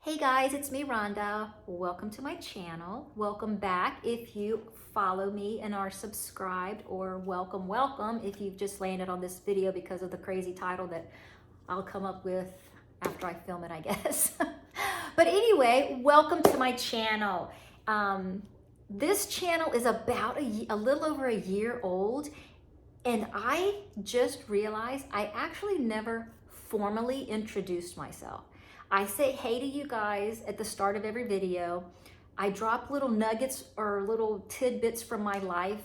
Hey guys, it's me, Rhonda. Welcome to my channel. Welcome back if you follow me and are subscribed, or welcome if you've just landed on this video because of the crazy title that I'll come up with after I film it, I guess. But anyway, welcome to my channel. This channel is about a little over a year old, and I just realized I actually never formally introduced myself. I say hey to you guys at the start of every video. I drop little nuggets or little tidbits from my life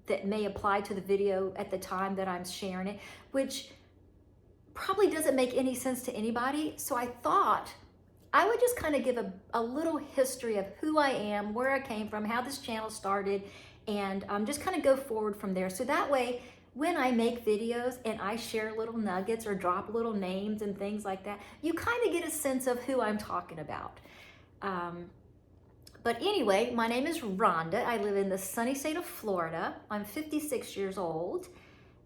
that may apply to the video at the time that I'm sharing it, which probably doesn't make any sense to anybody. So I thought I would just kind of give a little history of who I am, where I came from, how this channel started, and just kind of go forward from there. So that way, when I make videos and I share little nuggets or drop little names and things like that, you kind of get a sense of who I'm talking about. But anyway, my name is Rhonda. I live in the sunny state of Florida. I'm 56 years old.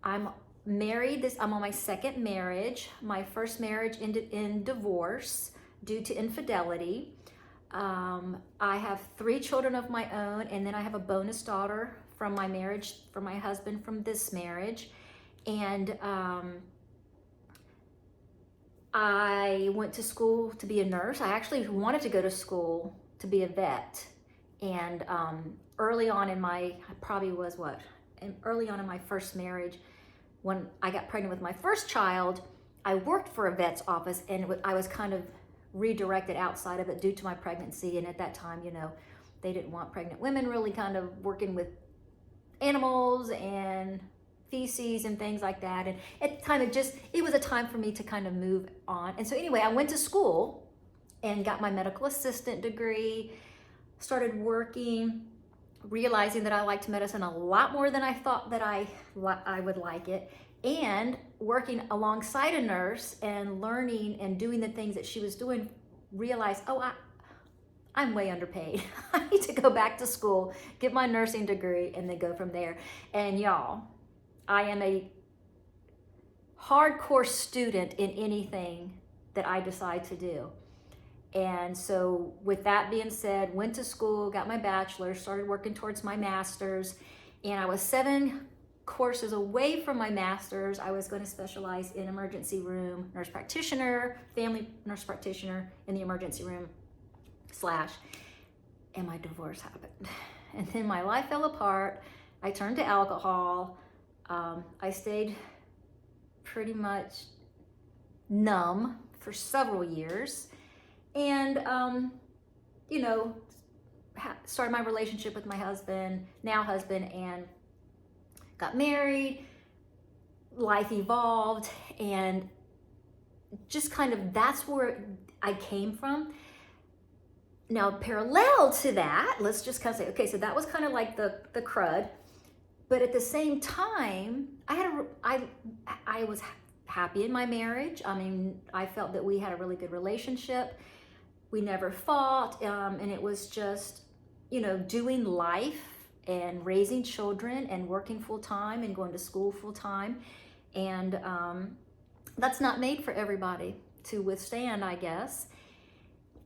I'm married. I'm on my second marriage. My first marriage ended in divorce due to infidelity. I have 3 children of my own, and then I have a bonus daughter from my marriage, from my husband from this marriage. And I went to school to be a nurse. I actually wanted to go to school to be a vet. And early on in my, early on in my first marriage, when I got pregnant with my first child, I worked for a vet's office, and I was kind of redirected outside of it due to my pregnancy. And at that time, they didn't want pregnant women really kind of working with animals and feces and things like that. And at the time, it was a time for me to kind of move on. And so anyway, I went to school and got my medical assistant degree, started working, realizing that I liked medicine a lot more than I thought that I would like it, and working alongside a nurse and learning and doing the things that she was doing, realized, I'm way underpaid. I need to go back to school, get my nursing degree, and then go from there. And y'all, I am a hardcore student in anything that I decide to do. And so with that being said, went to school, got my bachelor's, started working towards my master's, and I was 7 courses away from my master's. I was going to specialize in emergency room nurse practitioner, family nurse practitioner in the emergency room / and my divorce happened. And then my life fell apart. I turned to alcohol. I stayed pretty much numb for several years. And, started my relationship with my husband, and got married. Life evolved, and just kind of, that's where I came from. Now, parallel to that, let's just kind of say, okay, so that was kind of like the crud. But at the same time, I was happy in my marriage. I mean, I felt that we had a really good relationship. We never fought, and it was just, doing life and raising children and working full time and going to school full time. And that's not made for everybody to withstand, I guess.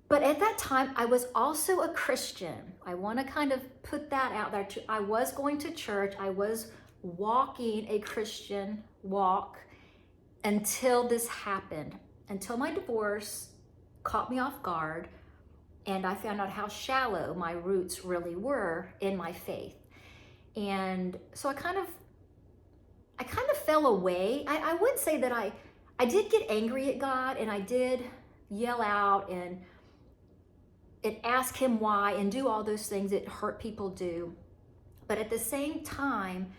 But at that time, I was also a Christian. I want to kind of put that out there too. I was going to church. I was walking a Christian walk until this happened, until my divorce caught me off guard, and I found out how shallow my roots really were in my faith. And so I kind of fell away. I wouldn't say that I did get angry at God, and I did yell out and ask him why and do all those things that hurt people do. But at the same time,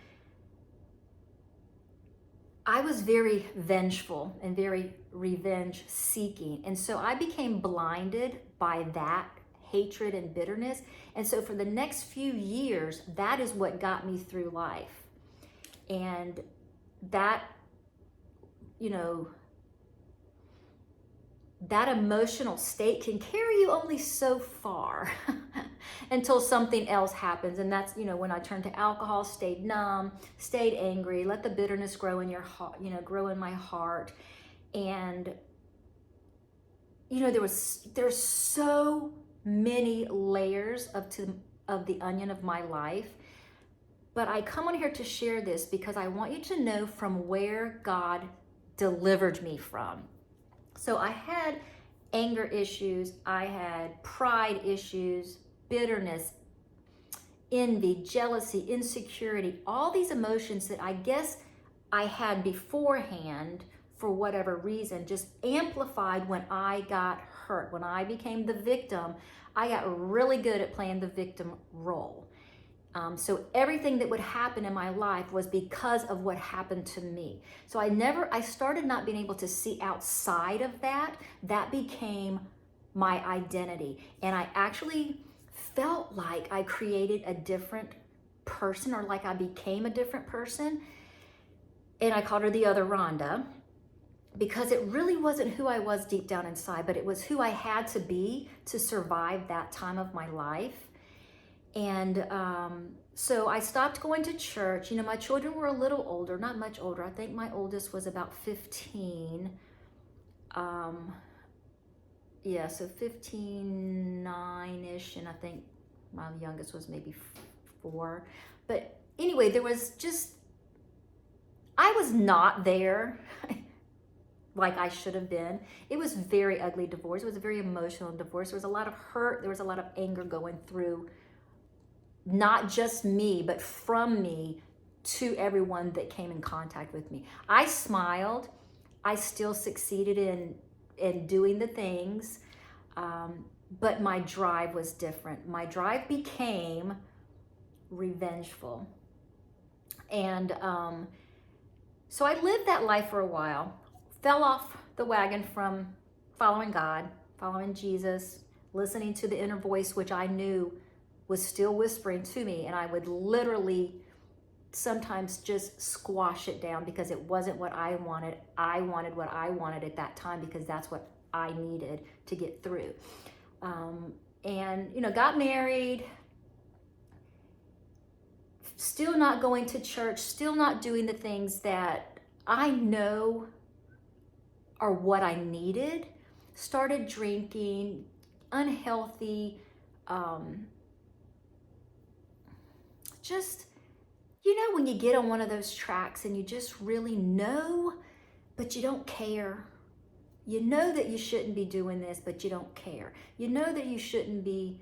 I was very vengeful and very revenge seeking. And so I became blinded by that hatred and bitterness. And so for the next few years, that is what got me through life. And that, that emotional state can carry you only so far until something else happens. And that's, when I turned to alcohol, stayed numb, stayed angry, let the bitterness grow in your heart, grow in my heart. And you know, there's so many layers of the onion of my life. But I come on here to share this because I want you to know from where God delivered me from. So I had anger issues, I had pride issues, bitterness, envy, jealousy, insecurity, all these emotions that I guess I had beforehand for whatever reason, just amplified when I got hurt. When I became the victim, I got really good at playing the victim role. So everything that would happen in my life was because of what happened to me. So I started not being able to see outside of that. That became my identity. And I actually felt like I created a different person, or like I became a different person. And I called her the other Rhonda, because it really wasn't who I was deep down inside, but it was who I had to be to survive that time of my life. And so I stopped going to church. You know, my children were a little older, not much older. I think my oldest was about 15. So 15, 9-ish, and I think my youngest was maybe 4. But anyway, I was not there like I should have been. It was very ugly divorce. It was a very emotional divorce. There was a lot of hurt. There was a lot of anger going through, not just me, but from me to everyone that came in contact with me. I smiled. I still succeeded in doing the things, but my drive was different. My drive became revengeful. And so I lived that life for a while, fell off the wagon from following God, following Jesus, listening to the inner voice, which I knew was still whispering to me, and I would literally sometimes just squash it down because it wasn't what I wanted. I wanted what I wanted at that time because that's what I needed to get through. And, you know, got married, still not going to church, still not doing the things that I know are what I needed. Started drinking, unhealthy, just, you know, when you get on one of those tracks and you just really know, but you don't care. You know that you shouldn't be doing this, but you don't care. You know that you shouldn't be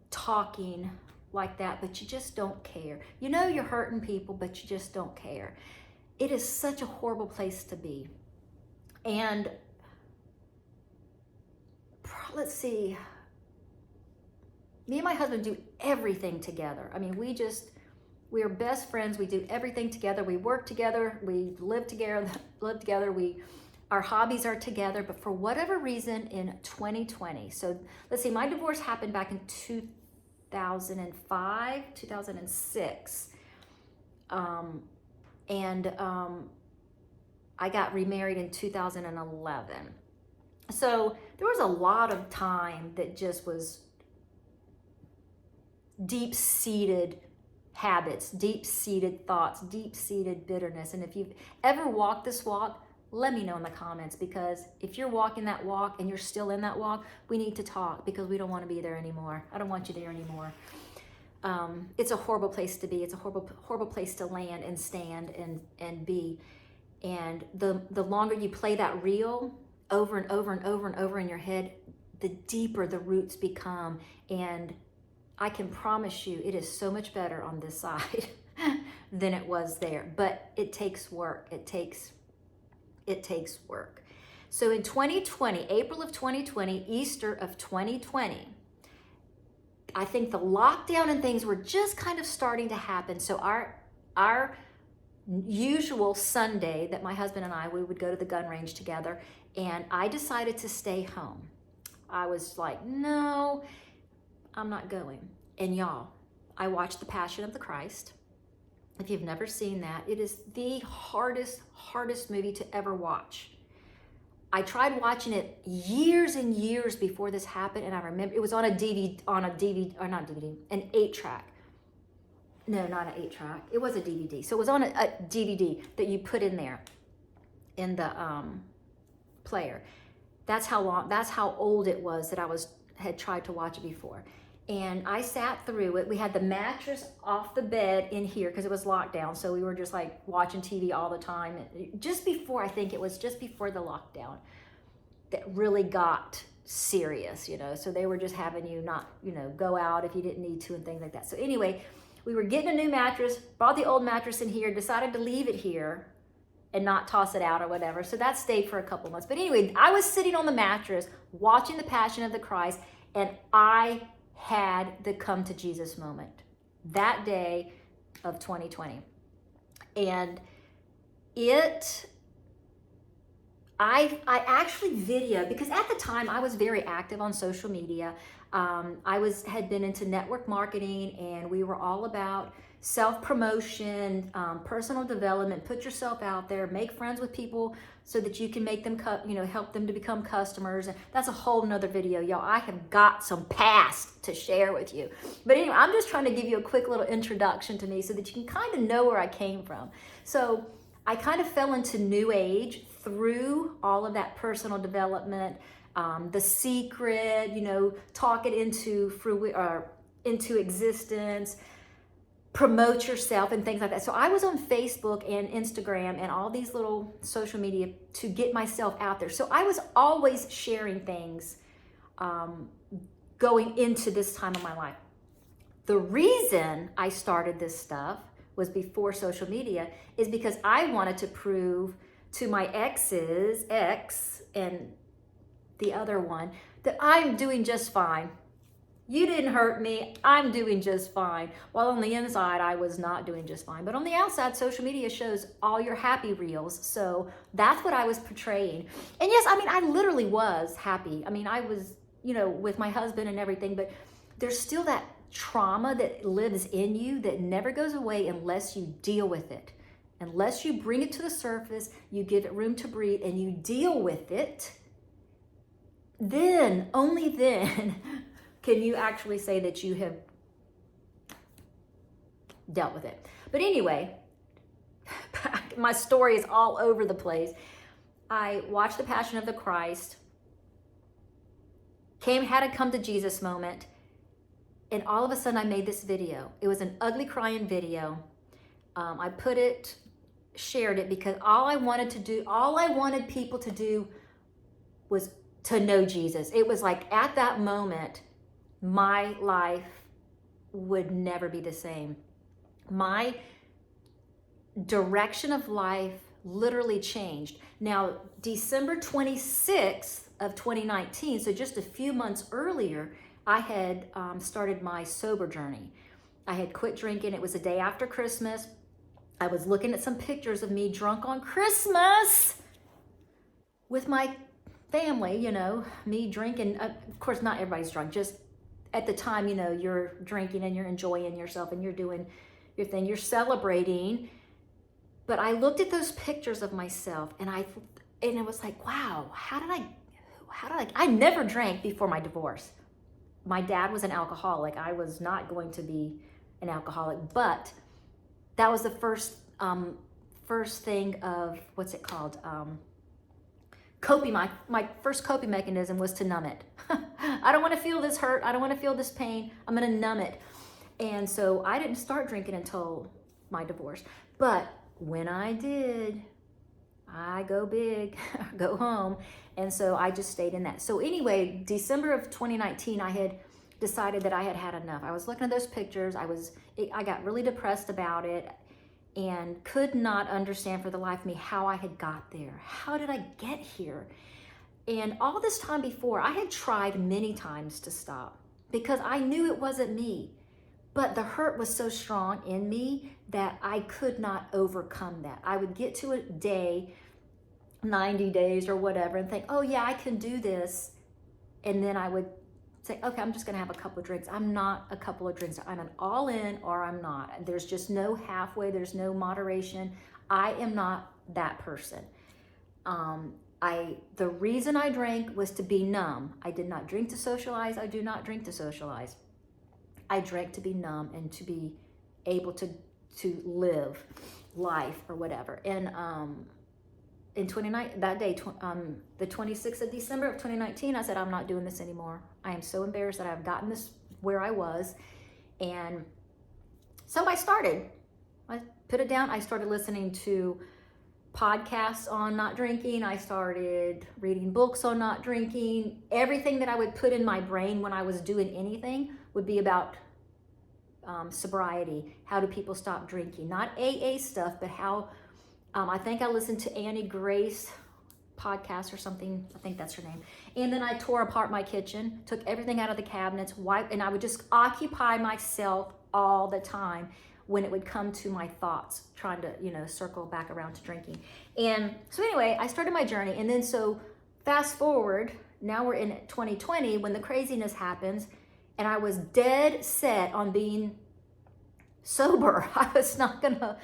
talking like that, but you just don't care. You know you're hurting people, but you just don't care. It is such a horrible place to be. And let's see, me and my husband do everything together. I mean, we are best friends. We do everything together. We work together. We live together. Our hobbies are together. But for whatever reason, in 2020, so let's see, my divorce happened back in 2005, 2006, and I got remarried in 2011. So there was a lot of time that just was deep-seated habits, deep-seated thoughts, deep-seated bitterness. And if you've ever walked this walk, let me know in the comments, because if you're walking that walk and you're still in that walk, we need to talk, because we don't want to be there anymore. I don't want you there anymore. It's a horrible place to be. It's a horrible place to land and stand and be. And the longer you play that reel over and over and over and over in your head, the deeper the roots become. And I can promise you it is so much better on this side than it was there. But it takes work. It takes work. So in 2020, April of 2020, Easter of 2020, I think the lockdown and things were just kind of starting to happen. So our usual Sunday that my husband and we would go to the gun range together, and I decided to stay home. I was like, no, I'm not going. And y'all, I watched The Passion of the Christ. If you've never seen that, it is the hardest movie to ever watch. I tried watching it years and years before this happened, and I remember it was on an 8-track. No, not an 8-track. It was a DVD. So it was on a DVD that you put in there in the player. That's how old it was that had tried to watch it before. And I sat through it. We had the mattress off the bed in here because it was locked down. So we were just like watching TV all the time. Just before, I think it was just before the lockdown that really got serious, you know. So they were just having you not, you know, go out if you didn't need to and things like that. So anyway, we were getting a new mattress, brought the old mattress in here, decided to leave it here and not toss it out or whatever. So that stayed for a couple months. But anyway, I was sitting on the mattress watching The Passion of the Christ, and I had the come to Jesus moment that day of 2020. And I actually videoed, because at the time I was very active on social media. had been into network marketing, and we were all about self-promotion, personal development, put yourself out there, make friends with people so that you can make them, help them to become customers. And that's a whole nother video, y'all. I have got some past to share with you. But anyway, I'm just trying to give you a quick little introduction to me so that you can kind of know where I came from. So I kind of fell into New Age through all of that personal development, The Secret, talk it into existence, promote yourself and things like that. So I was on Facebook and Instagram and all these little social media to get myself out there. So I was always sharing things going into this time of my life. The reason I started this stuff was before social media is because I wanted to prove to my ex and the other one that I'm doing just fine. You didn't hurt me. I'm doing just fine. While on the inside, I was not doing just fine. But on the outside, social media shows all your happy reels. So that's what I was portraying. And yes, I literally was happy. I was, with my husband and everything, but there's still that trauma that lives in you that never goes away unless you deal with it. Unless you bring it to the surface, you give it room to breathe, and you deal with it, then, only then, can you actually say that you have dealt with it. But anyway, my story is all over the place. I watched The Passion of the Christ, had a come to Jesus moment, and all of a sudden I made this video. It was an ugly crying video. I shared it because all I wanted people to do was to know Jesus. It was like at that moment, my life would never be the same. My direction of life literally changed. Now, December 26th of 2019, so just a few months earlier, I had started my sober journey. I had quit drinking. It was the day after Christmas. I was looking at some pictures of me drunk on Christmas with my family, me drinking. Of course, not everybody's drunk. Just at the time, you're drinking and you're enjoying yourself and you're doing your thing. You're celebrating. But I looked at those pictures of myself and it was like, wow, I never drank before my divorce. My dad was an alcoholic. I was not going to be an alcoholic, but that was the first thing of, what's it called? Coping. My first coping mechanism was to numb it. I don't want to feel this hurt. I don't want to feel this pain. I'm going to numb it. And so I didn't start drinking until my divorce. But when I did, I go big, go home. And so I just stayed in that. So anyway, December of 2019, I had decided that I had had enough. I was looking at those pictures. I got really depressed about it and could not understand for the life of me how I had got there. How did I get here? And all this time before, I had tried many times to stop because I knew it wasn't me. But the hurt was so strong in me that I could not overcome that. I would get to a day, 90 days or whatever, and think, oh yeah, I can do this. And then I would say, okay, I'm just gonna have a couple of drinks. I'm not a couple of drinks. I'm an all in or I'm not. There's just no halfway, there's no moderation. I am not that person. The reason I drank was to be numb. I did not drink to socialize. I do not drink to socialize. I drank to be numb and to be able to live life or whatever. And in 29 that day, the 26th of December of 2019, I said, I'm not doing this anymore. I am so embarrassed that I've gotten this where I was. And so I put it down. I started listening to podcasts on not drinking. I started reading books on not drinking. Everything that I would put in my brain when I was doing anything would be about sobriety. How do people stop drinking? Not AA stuff, but how, I think I listened to Annie Grace podcast or something. I think that's her name. And then I tore apart my kitchen, took everything out of the cabinets, and I would just occupy myself all the time when it would come to my thoughts, trying to, circle back around to drinking. And so anyway, I started my journey. And then so fast forward, now we're in 2020 when the craziness happens, and I was dead set on being sober. I was not gonna,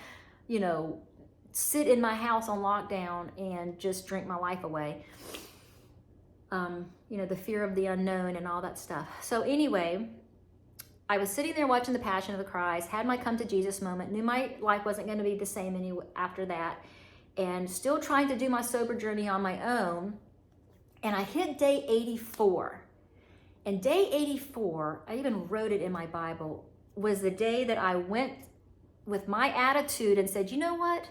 sit in my house on lockdown and just drink my life away. The fear of the unknown and all that stuff. So anyway, I was sitting there watching The Passion of the Christ, had my come to Jesus moment, knew my life wasn't going to be the same after that, and still trying to do my sober journey on my own. And I hit day 84. And day 84, I even wrote it in my Bible, was the day that I went with my attitude and said, you know what?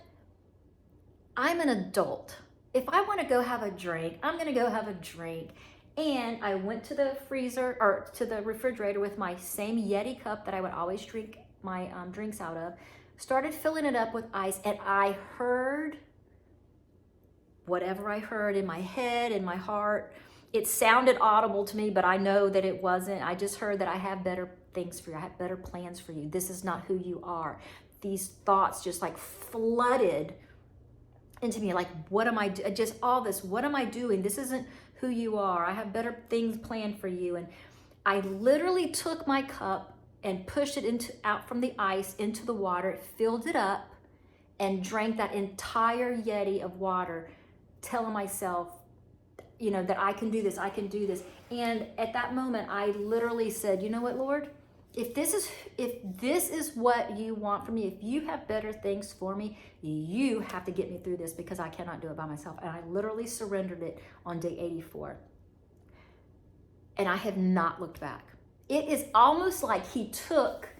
I'm an adult. If I want to go have a drink, I'm going to go have a drink. And I went to the freezer or to the refrigerator with my same Yeti cup that I would always drink my drinks out of, started filling it up with ice, and I heard whatever I heard in my head, in my heart. It sounded audible to me, but I know that it wasn't. I just heard that I have better things for you. I have better plans for you. This is not who you are. These thoughts just like flooded into me, like, what am I doing? Just all this, what am I doing? This isn't who you are. I have better things planned for you. And I literally took my cup and pushed it out from the ice into the water, filled it up, and drank that entire Yeti of water, telling myself, that I can do this, I can do this. And at that moment, I literally said, you know what, Lord? If this is what you want from me, if you have better things for me, you have to get me through this, because I cannot do it by myself. And I literally surrendered it on day 84. And I have not looked back. It is almost like he took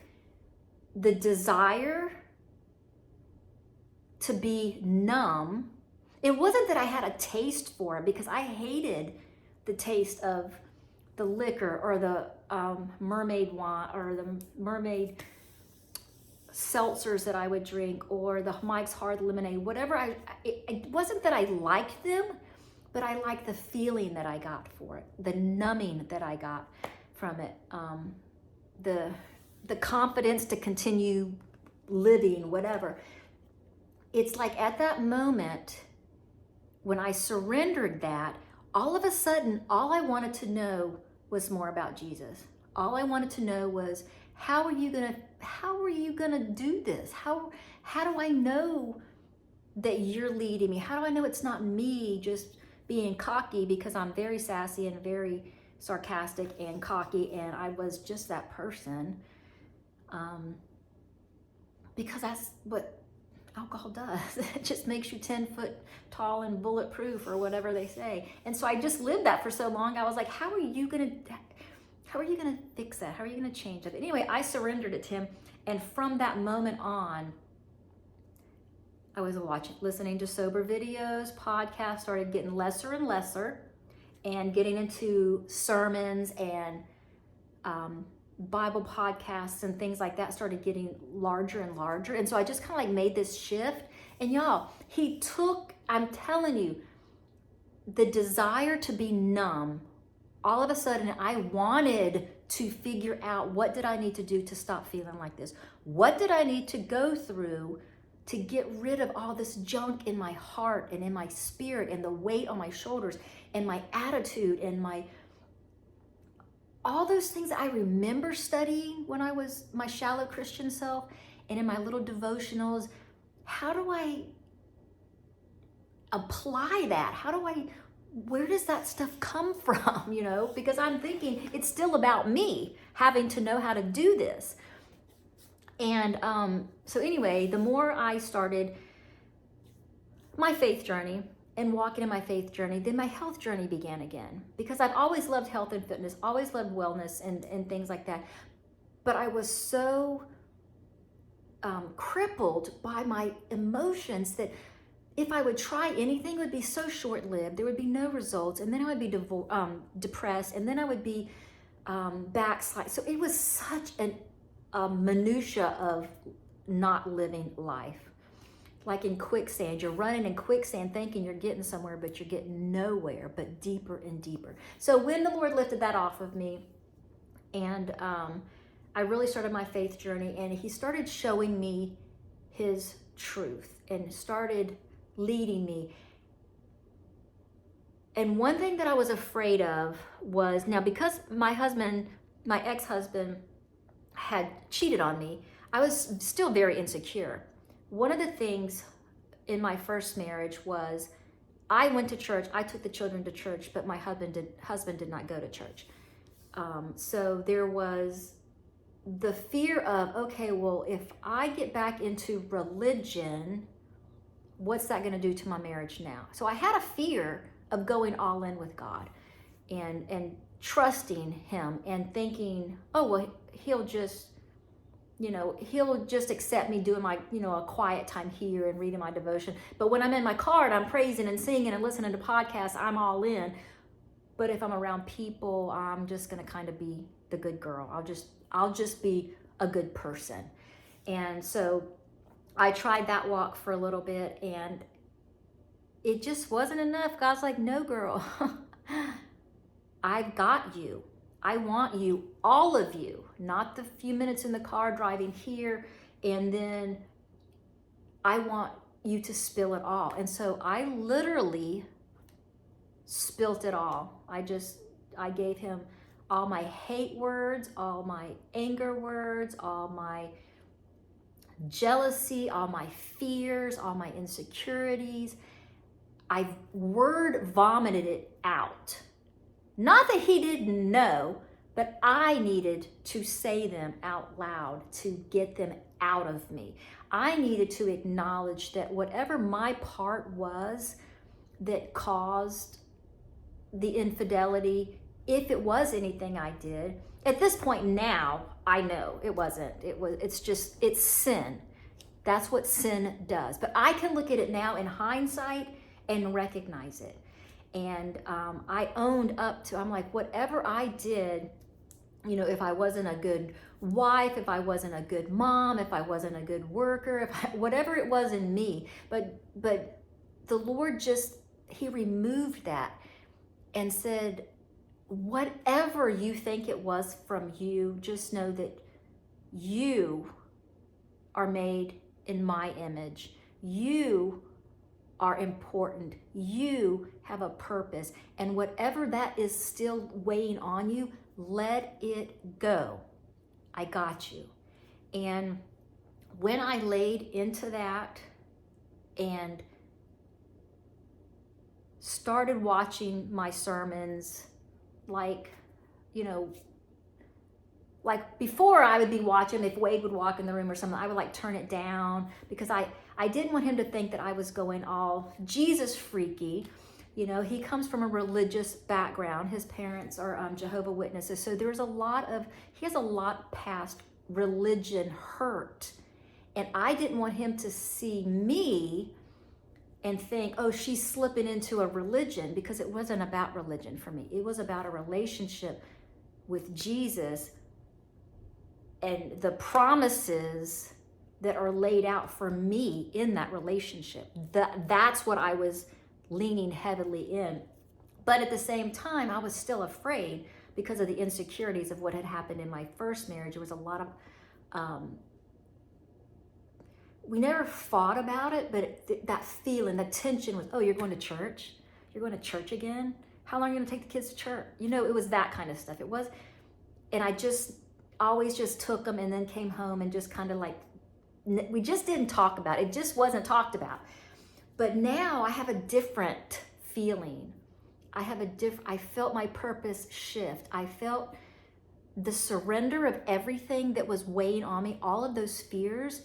the desire to be numb. It wasn't that I had a taste for it, because I hated the taste of the liquor or the mermaid wine or the mermaid seltzers that I would drink, or the Mike's Hard Lemonade, whatever. It wasn't that I liked them, but I liked the feeling that I got for it, the numbing that I got from it, the confidence to continue living, whatever. It's like at that moment when I surrendered that, all of a sudden, all I wanted to know was more about Jesus. All I wanted to know was, how are you gonna do this? How do I know that you're leading me? How do I know it's not me just being cocky, because I'm very sassy and very sarcastic and cocky, and I was just that person, because that's what alcohol does. It just makes you 10 foot tall and bulletproof, or whatever they say. And so I just lived that for so long. I was like, how are you gonna fix that? How are you gonna change that? Anyway, I surrendered it to him. And from that moment on, I was listening to sober videos, podcasts, started getting lesser and lesser, and getting into sermons and Bible podcasts and things like that started getting larger and larger. And so I just kind of like made this shift. And y'all, I'm telling you, the desire to be numb, all of a sudden I wanted to figure out, what did I need to do to stop feeling like this? What did I need to go through to get rid of all this junk in my heart and in my spirit, and the weight on my shoulders, and my attitude, and all those things that I remember studying when I was my shallow Christian self, and in my little devotionals. How do I apply that? Where does that stuff come from? Because I'm thinking it's still about me having to know how to do this. And so anyway, the more I started my faith journey, and walking in my faith journey, then my health journey began again, because I've always loved health and fitness, always loved wellness and things like that. But I was so crippled by my emotions that if I would try anything, it would be so short-lived. There would be no results, and then I would be depressed, and then I would be backslide. So it was such a minutia of not living life. Like in quicksand, you're running in quicksand thinking you're getting somewhere, but you're getting nowhere, but deeper and deeper. So when the Lord lifted that off of me, and I really started my faith journey, and he started showing me his truth and started leading me. And one thing that I was afraid of was, now because my ex-husband had cheated on me, I was still very insecure. One of the things in my first marriage was I went to church, I took the children to church, but my husband did not go to church. So there was the fear of, okay, well, if I get back into religion, what's that going to do to my marriage now? So I had a fear of going all in with God and trusting him and thinking, oh, well, he'll just accept me doing my, a quiet time here and reading my devotion. But when I'm in my car and I'm praising and singing and listening to podcasts, I'm all in. But if I'm around people, I'm just going to kind of be the good girl. I'll just be a good person. And so I tried that walk for a little bit, and it just wasn't enough. God's like, no, girl, I've got you. I want you, all of you, not the few minutes in the car driving here, and then I want you to spill it all. And so I literally spilt it all. I gave him all my hate words, all my anger words, all my jealousy, all my fears, all my insecurities. I word vomited it out. Not that he didn't know, but I needed to say them out loud to get them out of me. I needed to acknowledge that whatever my part was that caused the infidelity, if it was anything I did, at this point now, I know it wasn't. It's sin. That's what sin does. But I can look at it now in hindsight and recognize it. And I owned up to, I'm like, whatever I did, if I wasn't a good wife, if I wasn't a good mom, if I wasn't a good worker, whatever it was in me, but the Lord he removed that and said, whatever you think it was from you, just know that you are made in my image. You are important. You have a purpose. And whatever that is still weighing on you, let it go. I got you. And when I laid into that and started watching my sermons, like before I would be watching, if Wade would walk in the room or something, I would turn it down because I didn't want him to think that I was going all Jesus freaky. He comes from a religious background. His parents are Jehovah's Witnesses. So he has a lot past religion hurt. And I didn't want him to see me and think, oh, she's slipping into a religion, because it wasn't about religion for me. It was about a relationship with Jesus and the promises that are laid out for me in that relationship. That's what I was leaning heavily in. But at the same time, I was still afraid because of the insecurities of what had happened in my first marriage. There was a lot of, we never fought about it, but that feeling, the tension was, oh, you're going to church? You're going to church again? How long are you going to take the kids to church? It was that kind of stuff. It was, and I always just took them and then came home and just kind of we just didn't talk about it. It just wasn't talked about. But now I have a different feeling. I felt my purpose shift. I felt the surrender of everything that was weighing on me, all of those fears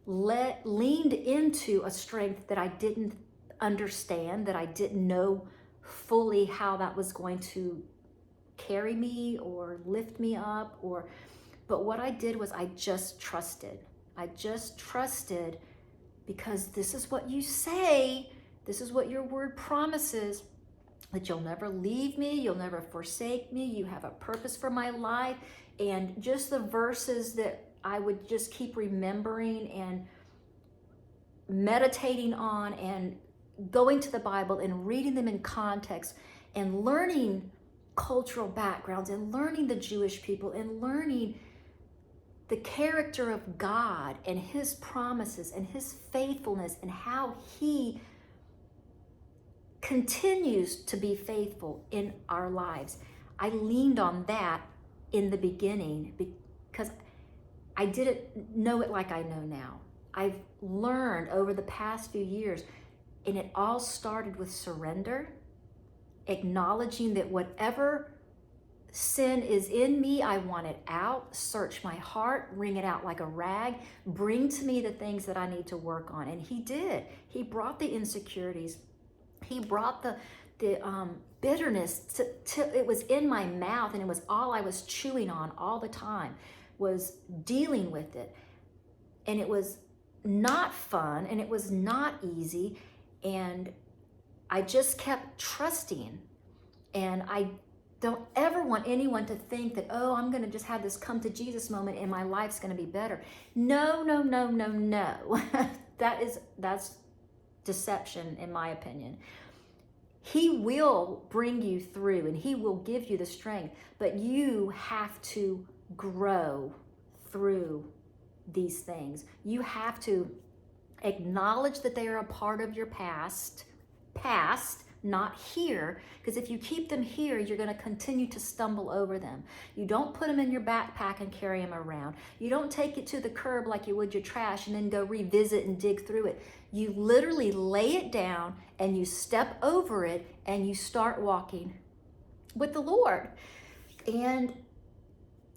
leaned into a strength that I didn't understand, that I didn't know fully how that was going to carry me or lift me up, but what I did was I just trusted. I just trusted, because this is what you say, this is what your word promises, that you'll never leave me, you'll never forsake me, you have a purpose for my life. And just the verses that I would just keep remembering and meditating on, and going to the Bible and reading them in context, and learning cultural backgrounds, and learning the Jewish people, and learning the character of God and his promises and his faithfulness, and how he continues to be faithful in our lives. I leaned on that in the beginning because I didn't know it like I know now. I've learned over the past few years, and it all started with surrender, acknowledging that whatever sin is in me, I want it out. Search my heart, wring it out like a rag, bring to me the things that I need to work on. And he did. He brought the insecurities. He brought the bitterness to it was in my mouth, and it was all I was chewing on all the time, was dealing with it. And it was not fun, and it was not easy. And I just kept trusting. And I don't ever want anyone to think that, oh, I'm going to just have this come to Jesus moment and my life's going to be better. No, no, no, no, no. That's deception, in my opinion. He will bring you through, and he will give you the strength, but you have to grow through these things. You have to acknowledge that they are a part of your past, not here, because if you keep them here, you're going to continue to stumble over them. You don't put them in your backpack and carry them around. You don't take it to the curb like you would your trash and then go revisit and dig through it. You literally lay it down and you step over it and you start walking with the Lord. And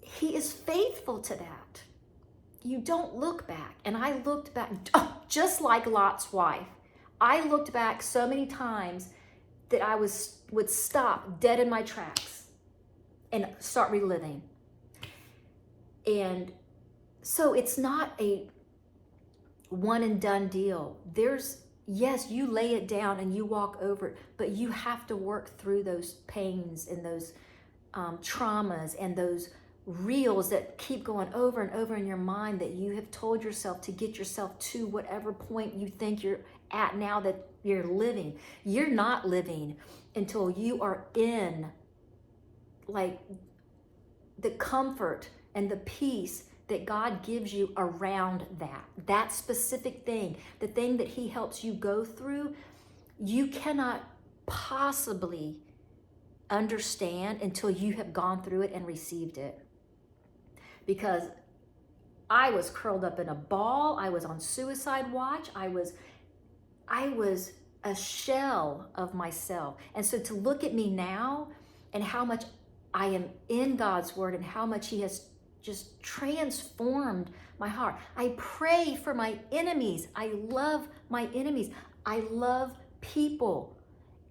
he is faithful to that. You don't look back. And I looked back, just like Lot's wife. I looked back so many times that I would stop dead in my tracks and start reliving. And so it's not a one and done deal. Yes, you lay it down and you walk over it, but you have to work through those pains and those traumas and those reels that keep going over and over in your mind, that you have told yourself to get yourself to whatever point you think you're at now that you're living. You're not living until you are in like the comfort and the peace that God gives you around that specific thing, the thing that he helps you go through. You cannot possibly understand until you have gone through it and received it. Because I was curled up in a ball. I was on suicide watch. I was a shell of myself. And so to look at me now and how much I am in God's word and how much he has just transformed my heart. I pray for my enemies. I love my enemies. I love people.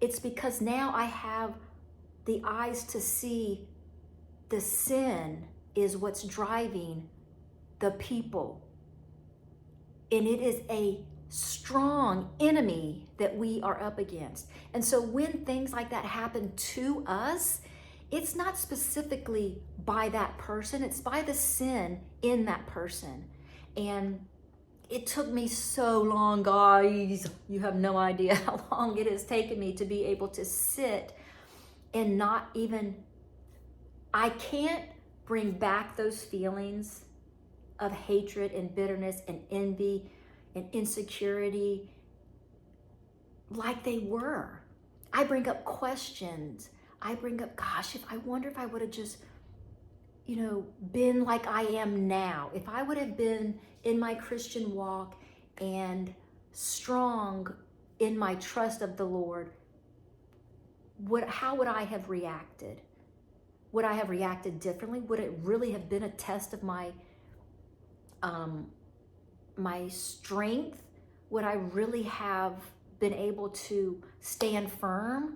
It's because now I have the eyes to see the sin is what's driving the people. And it is a strong enemy that we are up against. And so when things like that happen to us, it's not specifically by that person, it's by the sin in that person. And it took me so long, guys. You have no idea how long it has taken me to be able to sit and not even, I can't bring back those feelings of hatred and bitterness and envy and insecurity like they were. I bring up questions. I bring up, gosh, I wonder if I would have just, been like I am now. If I would have been in my Christian walk and strong in my trust of the Lord, how would I have reacted? Would I have reacted differently? Would it really have been a test of my my strength? Would I really have been able to stand firm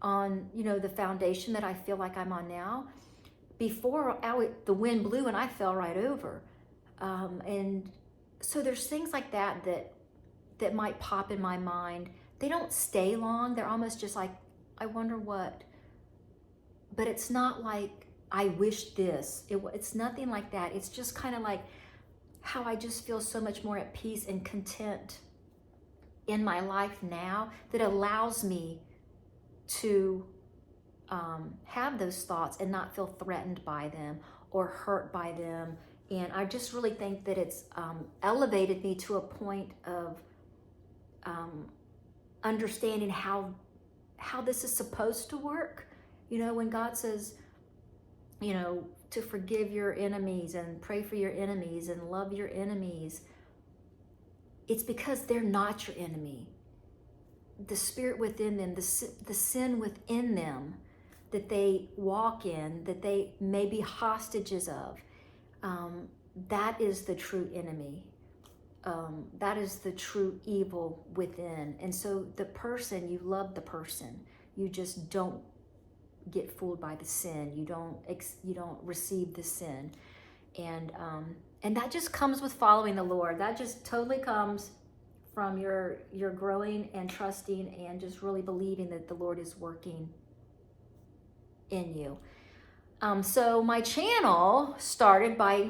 on, the foundation that I feel like I'm on now. Before, the wind blew and I fell right over. And so there's things like that might pop in my mind. They don't stay long. They're almost just like, I wonder what. But it's not like, I wish this. It's nothing like that. It's just kind of like how I just feel so much more at peace and content in my life now, that allows me to have those thoughts and not feel threatened by them or hurt by them. And I just really think that it's elevated me to a point of understanding how this is supposed to work. When God says, to forgive your enemies and pray for your enemies and love your enemies, it's because they're not your enemy. The spirit within them, the sin within them that they walk in, that they may be hostages of, that is the true enemy. That is the true evil within. And so the person, you love the person. You just don't get fooled by the sin. You don't receive the sin. And that just comes with following the Lord. That just totally comes from your growing and trusting and just really believing that the Lord is working in you. So my channel started by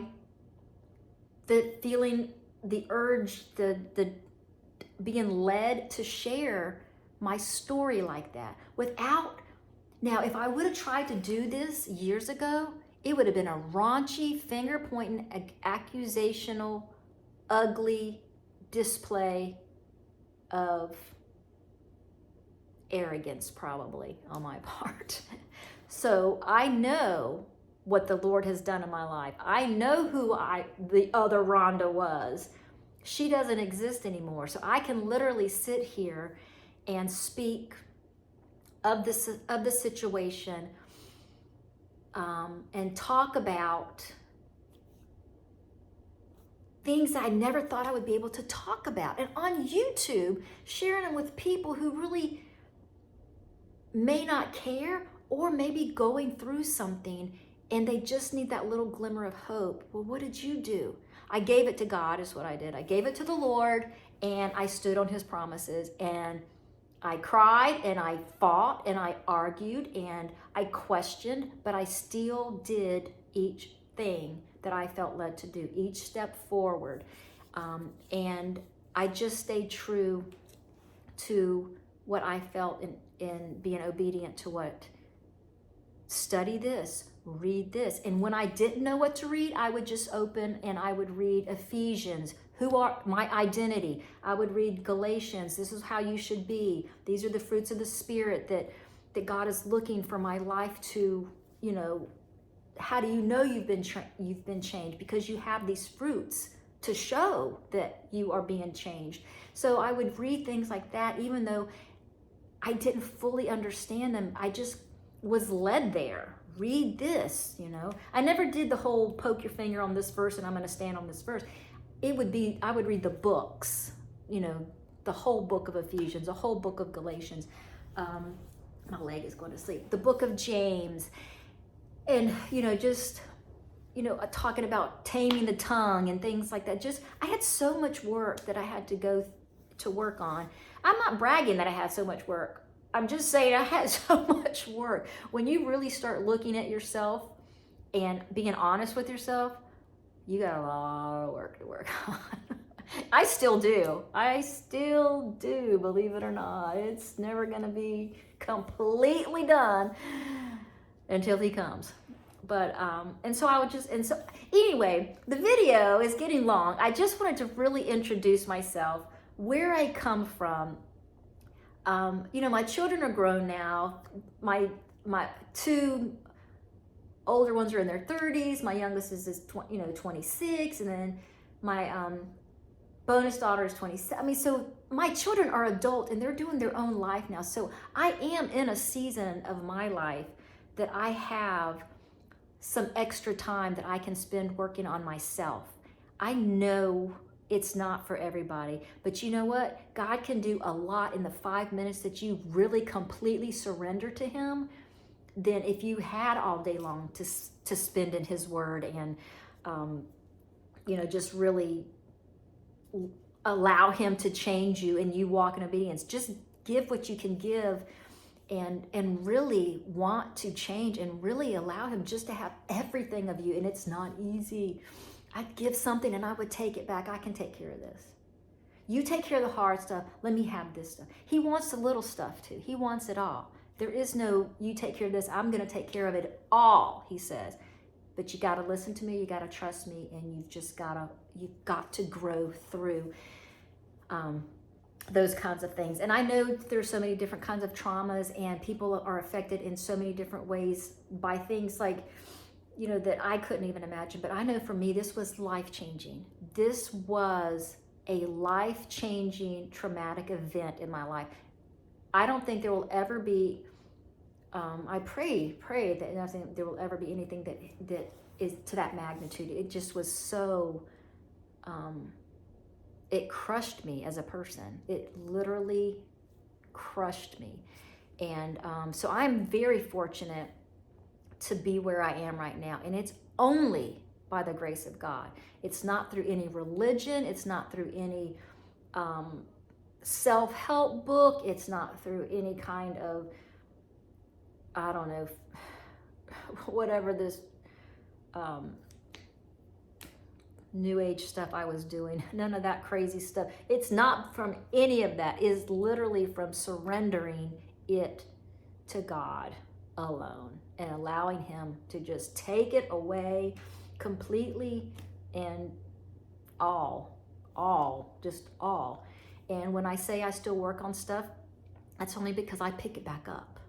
feeling the urge, the being led to share my story like that. Now, if I would have tried to do this years ago, it would have been a raunchy, finger-pointing, accusational, ugly display of arrogance, probably, on my part. So I know what the Lord has done in my life. I know who the other Rhonda was. She doesn't exist anymore. So I can literally sit here and speak of the situation, and talk about things I never thought I would be able to talk about. And on YouTube, sharing them with people who really may not care, or maybe going through something and they just need that little glimmer of hope. Well, what did you do? I gave it to God, is what I did. I gave it to the Lord, and I stood on his promises, and I cried, and I fought, and I argued, and I questioned, but I still did each thing that I felt led to do, each step forward. And I just stayed true to what I felt in being obedient to what. Study this, read this. And when I didn't know what to read, I would just open and I would read Ephesians, who are my identity. I would read Galatians, this is how you should be. These are the fruits of the Spirit that God is looking for my life to, how do you know you've been changed? Because you have these fruits to show that you are being changed. So I would read things like that, even though I didn't fully understand them. I just was led there. Read this, I never did the whole poke your finger on this verse and I'm going to stand on this verse. I would read the books, the whole book of Ephesians, the whole book of Galatians. My leg is going to sleep. The book of James. And, talking about taming the tongue and things like that. I had so much work that I had to go to work on. I'm not bragging that I had so much work. I'm just saying I had so much work. When you really start looking at yourself and being honest with yourself, you got a lot of work to work on. I still do, believe it or not. It's never gonna be completely done until he comes. But, anyway, the video is getting long. I just wanted to really introduce myself, where I come from. My children are grown now. My two older ones are in their 30s. My youngest is 26, and then my bonus daughter is 27. So my children are adult and they're doing their own life now. So I am in a season of my life that I have some extra time that I can spend working on myself. I know it's not for everybody. But you know what? God can do a lot in the 5 minutes that you really completely surrender to him than if you had all day long to spend in his word and, just really allow him to change you and you walk in obedience. Just give what you can give and really want to change and really allow him just to have everything of you. And it's not easy. I'd give something and I would take it back. I can take care of this. You take care of the hard stuff. Let me have this stuff. He wants the little stuff too. He wants it all. There is no, you take care of this, I'm going to take care of it all, he says. But you got to listen to me, you got to trust me, and you've got to grow through those kinds of things. And I know there's so many different kinds of traumas, and people are affected in so many different ways by things like, that I couldn't even imagine. But I know for me, this was life-changing. This was a life-changing traumatic event in my life. I don't think there will ever be, I pray that nothing, there will ever be anything that is to that magnitude. It just was so, it crushed me as a person. It literally crushed me. And so I'm very fortunate to be where I am right now. And it's only by the grace of God. It's not through any religion. It's not through any self-help book. It's not through any kind of, I don't know, whatever this new age stuff I was doing. None of that crazy stuff. It's not from any of that. It's literally from surrendering it to God alone and allowing him to just take it away completely and all. And when I say I still work on stuff, that's only because I pick it back up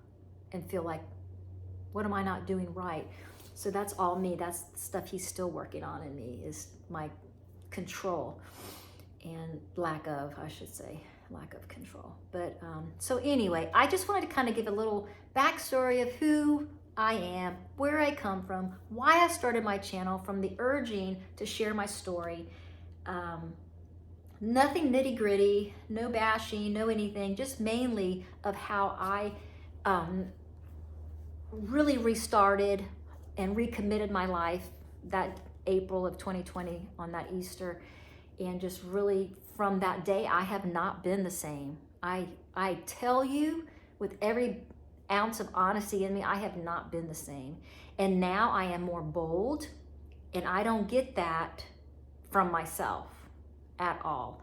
and feel like, what am I not doing right? So that's all me. That's the stuff he's still working on in me, is my control and lack of control. But so anyway, I just wanted to kind of give a little backstory of who I am, where I come from, why I started my channel, from the urging to share my story. Nothing nitty gritty, no bashing, no anything, just mainly of how I really restarted and recommitted my life that April of 2020 on that Easter. And just really from that day, I have not been the same. I tell you with every ounce of honesty in me, I have not been the same. And now I am more bold, and I don't get that from myself at all.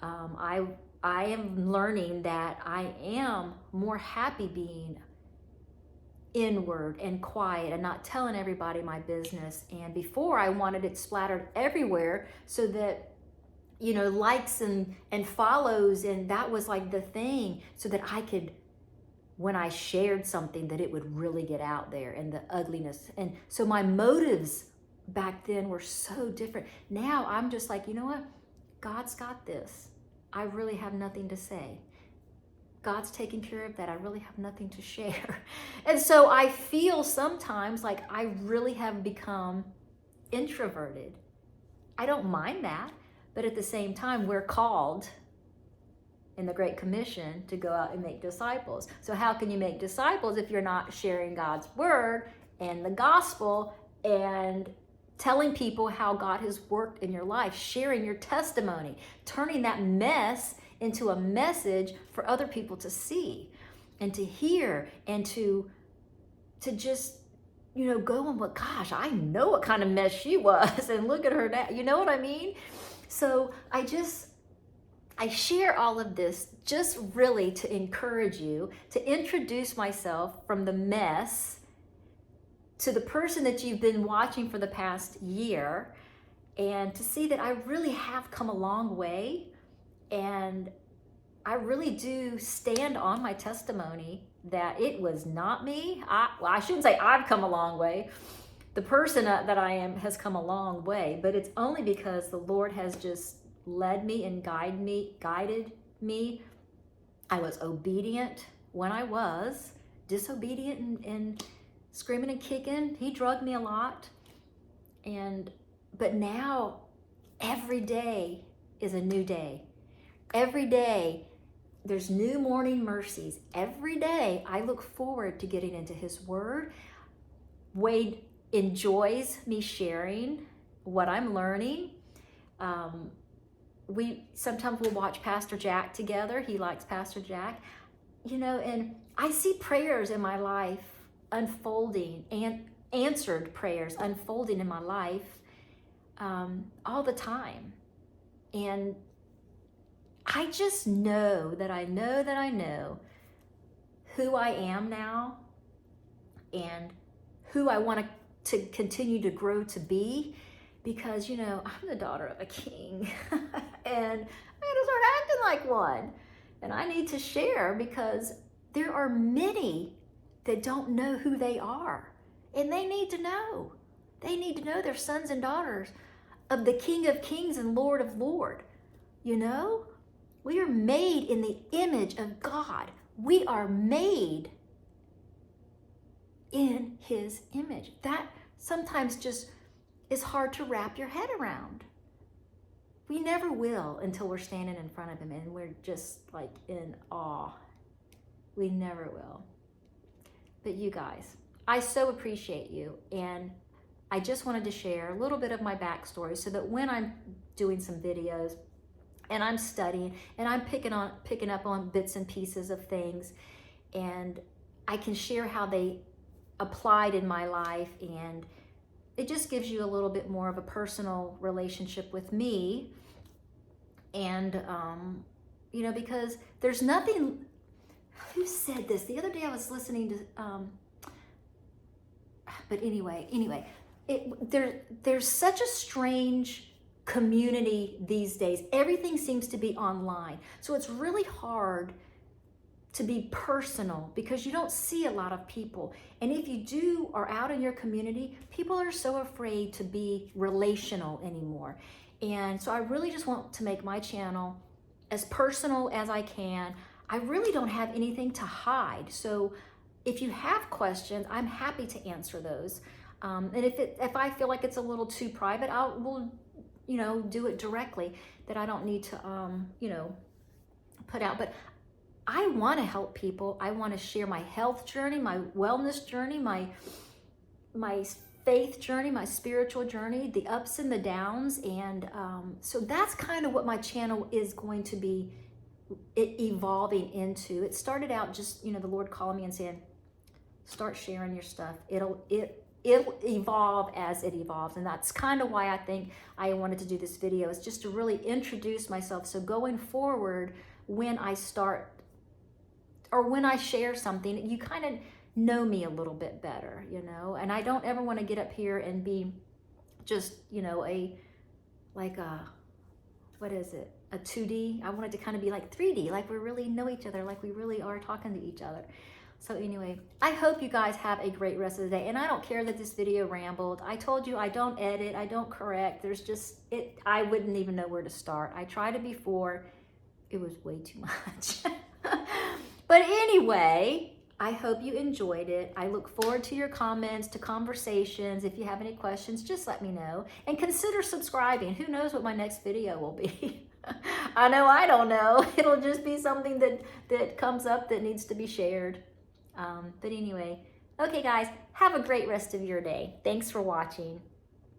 I am learning that I am more happy being inward and quiet and not telling everybody my business. And before, I wanted it splattered everywhere so that, likes and follows, and that was like the thing, so that I could, when I shared something, that it would really get out there, and the ugliness. And so my motives back then were so different. Now I'm just like, you know what? God's got this. I really have nothing to say. God's taking care of that. I really have nothing to share. And so I feel sometimes like I really have become introverted. I don't mind that, but at the same time, we're called in the Great Commission to go out and make disciples. So how can you make disciples if you're not sharing God's word and the gospel and telling people how God has worked in your life, sharing your testimony, turning that mess into a message for other people to see and to hear, and to just, go and, well, gosh, I know what kind of mess she was, and look at her now. You know what I mean? So I share all of this just really to encourage you, to introduce myself from the mess to the person that you've been watching for the past year, and to see that I really have come a long way. And I really do stand on my testimony that it was not me. I shouldn't say I've come a long way. The person that I am has come a long way, but it's only because the Lord has just led me and guided me. I was obedient when I was disobedient and screaming and kicking. He drugged me a lot. But now every day is a new day. Every day, there's new morning mercies. Every day, I look forward to getting into his word. Wade enjoys me sharing what I'm learning. We sometimes we'll watch Pastor Jack together. He likes Pastor Jack, and I see prayers in my life unfolding, and answered prayers unfolding in my life all the time. And I just know that I know who I am now and who I want to continue to grow to be, because, I'm the daughter of a king and I gotta start acting like one. And I need to share, because there are many that don't know who they are, and they need to know. They need to know they're sons and daughters of the King of Kings and Lord of Lords. We are made in the image of God. We are made in his image. That sometimes just is hard to wrap your head around. We never will until we're standing in front of him and we're just like in awe. We never will. But you guys, I so appreciate you, and I just wanted to share a little bit of my backstory so that when I'm doing some videos and I'm studying and I'm picking up on bits and pieces of things, and I can share how they applied in my life, and it just gives you a little bit more of a personal relationship with me. And because there's nothing, who said this the other day? I was listening to but anyway, there's such a strange community these days. Everything seems to be online, so it's really hard to be personal because you don't see a lot of people. And if you are out in your community, people are so afraid to be relational anymore. And so I really just want to make my channel as personal as I can. I really don't have anything to hide. So if you have questions, I'm happy to answer those. And if I feel like it's a little too private, we'll do it directly, that I don't need to put out. But I want to help people. I want to share my health journey, my wellness journey, my faith journey, my spiritual journey, the ups and the downs. And so that's kind of what my channel is going to be evolving into. It started out just, the Lord calling me and saying, start sharing your stuff. It'll evolve as it evolves. And that's kind of why I think I wanted to do this video, is just to really introduce myself. So going forward, when I start or when I share something, you kind of know me a little bit better, and I don't ever want to get up here and be just, a 2D. I want it to kind of be like 3D, like we really know each other, like we really are talking to each other. So anyway, I hope you guys have a great rest of the day. And I don't care that this video rambled. I told you I don't edit, I don't correct. I wouldn't even know where to start. I tried it before. It was way too much. But anyway, I hope you enjoyed it. I look forward to your comments, to conversations. If you have any questions, just let me know. And consider subscribing. Who knows what my next video will be? I know I don't know. It'll just be something that comes up that needs to be shared. But anyway, okay guys, have a great rest of your day. Thanks for watching.